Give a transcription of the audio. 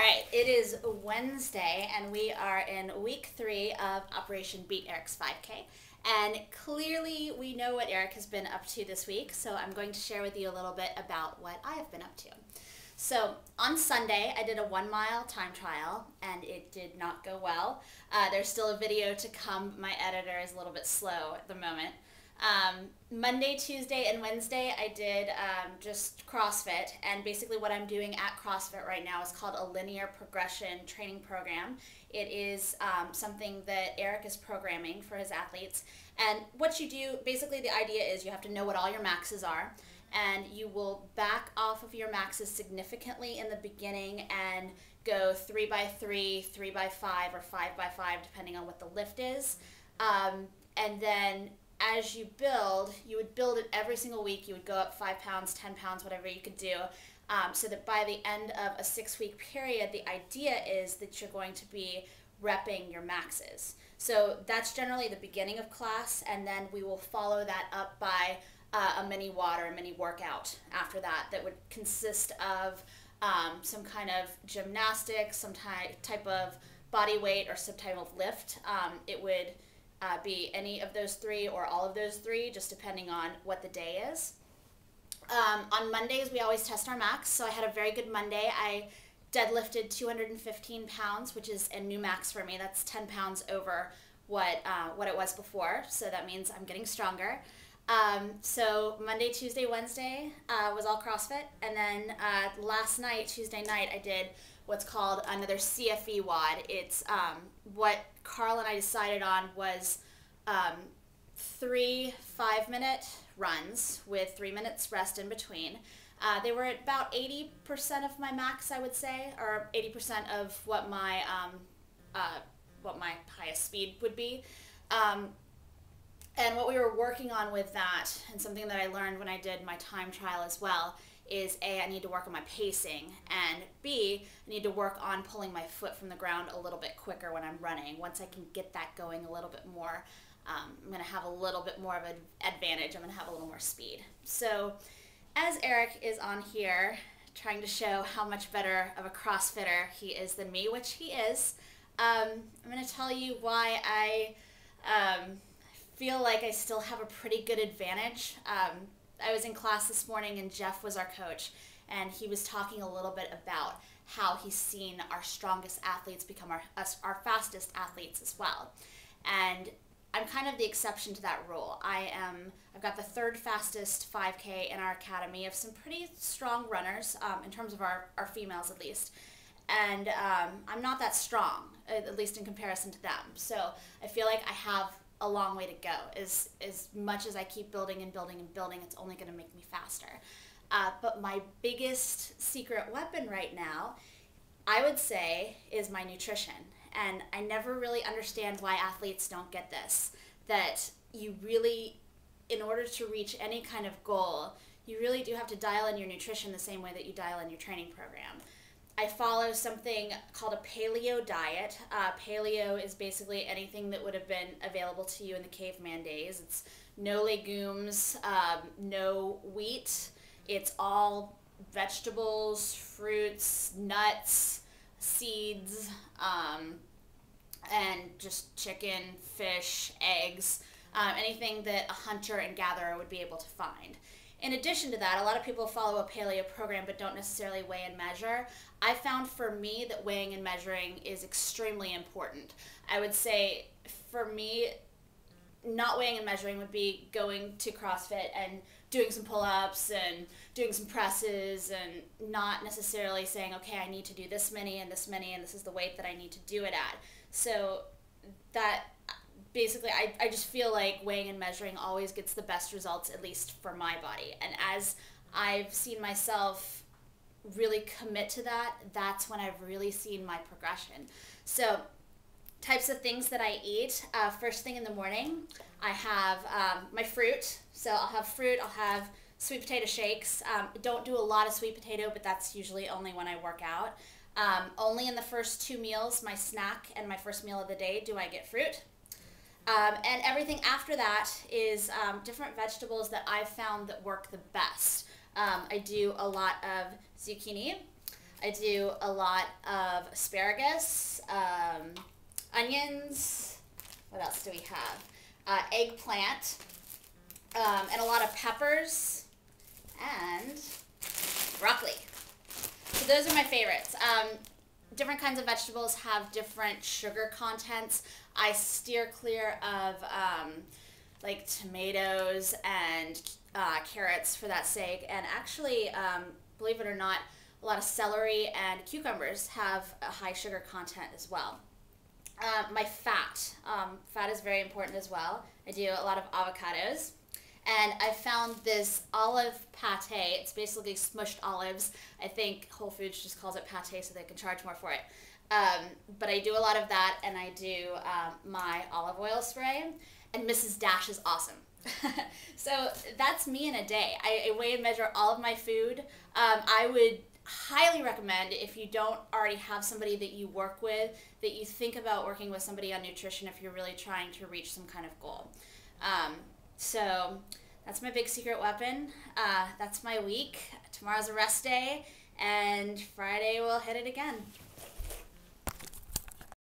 right, it is Wednesday, and we are in week 3 of Operation Beat Eric's 5K. And clearly, we know what Eric has been up to this week, so I'm going to share with you a little bit about what I have been up to. So, on Sunday, I did a 1 mile time trial, and it did not go well. There's still a video to come. My editor is a little bit slow at the moment. Monday, Tuesday, and Wednesday I did just CrossFit, and basically what I'm doing at CrossFit right now is called a linear progression training program. It is something that Eric is programming for his athletes, and what you do, basically the idea is you have to know what all your maxes are, and you will back off of your maxes significantly in the beginning and go 3x3, 3x5, or 5x5 depending on what the lift is, and then as you build, you would build it every single week. You would go up 5 pounds, 10 pounds, whatever you could do, so that by the end of a 6-week period, the idea is that you're going to be repping your maxes. So that's generally the beginning of class, and then we will follow that up by a mini WOD or a mini workout after that would consist of some kind of gymnastics, some type of body weight, or some type of lift. It would be any of those 3 or all of those 3, just depending on what the day is. On Mondays, we always test our max, so I had a very good Monday. I deadlifted 215 pounds, which is a new max for me. That's 10 pounds over what it was before, so that means I'm getting stronger. So Monday, Tuesday, Wednesday was all CrossFit, and then last night, Tuesday night, I did what's called another CFE WOD. It's what Carl and I decided on was 3 5-minute runs with 3 minutes rest in between. They were at about 80% of my max, I would say, or 80% of what my highest speed would be. And what we were working on with that, and something that I learned when I did my time trial as well, is A, I need to work on my pacing, and B, I need to work on pulling my foot from the ground a little bit quicker when I'm running. Once I can get that going a little bit more, I'm going to have a little bit more of an advantage. I'm going to have a little more speed. So as Eric is on here trying to show how much better of a CrossFitter he is than me, which he is, I'm going to tell you why I feel like I still have a pretty good advantage. I was in class this morning, and Jeff was our coach, and he was talking a little bit about how he's seen our strongest athletes become our fastest athletes as well. And I'm kind of the exception to that rule. I've got the 3rd fastest 5K in our academy of some pretty strong runners, in terms of our females at least. And I'm not that strong, at least in comparison to them. So I feel like I have a long way to go. As much as I keep building and building and building, it's only going to make me faster. But my biggest secret weapon right now, I would say, is my nutrition. And I never really understand why athletes don't get this. That you really, in order to reach any kind of goal, you really do have to dial in your nutrition the same way that you dial in your training program. I follow something called a paleo diet. Paleo is basically anything that would have been available to you in the caveman days. It's no legumes, no wheat. It's all vegetables, fruits, nuts, seeds, and just chicken, fish, eggs, anything that a hunter and gatherer would be able to find. In addition to that, a lot of people follow a paleo program but don't necessarily weigh and measure. I found for me that weighing and measuring is extremely important. I would say for me, not weighing and measuring would be going to CrossFit and doing some pull-ups and doing some presses, and not necessarily saying, okay, I need to do this many and this many, and this is the weight that I need to do it at. So that basically, I just feel like weighing and measuring always gets the best results, at least for my body. And as I've seen myself really commit to that, that's when I've really seen my progression. So types of things that I eat, first thing in the morning, I have my fruit. So I'll have fruit, I'll have sweet potato shakes. Don't do a lot of sweet potato, but that's usually only when I work out. Only in the first 2 meals, my snack and my first meal of the day, do I get fruit. And everything after that is different vegetables that I've found that work the best. I do a lot of zucchini. I do a lot of asparagus, onions. What else do we have? Eggplant, and a lot of peppers and broccoli. So those are my favorites. Different kinds of vegetables have different sugar contents. I steer clear of like tomatoes and carrots for that sake. And actually, believe it or not, a lot of celery and cucumbers have a high sugar content as well. My fat. Fat is very important as well. I do a lot of avocados. And I found this olive pate. It's basically smushed olives. I think Whole Foods just calls it pate so they can charge more for it. But I do a lot of that, and I do my olive oil spray. And Mrs. Dash is awesome. So that's me in a day. I weigh and measure all of my food. I would highly recommend, if you don't already have somebody that you work with, that you think about working with somebody on nutrition if you're really trying to reach some kind of goal. So that's my big secret weapon. That's my week. Tomorrow's a rest day, and Friday we'll hit it again.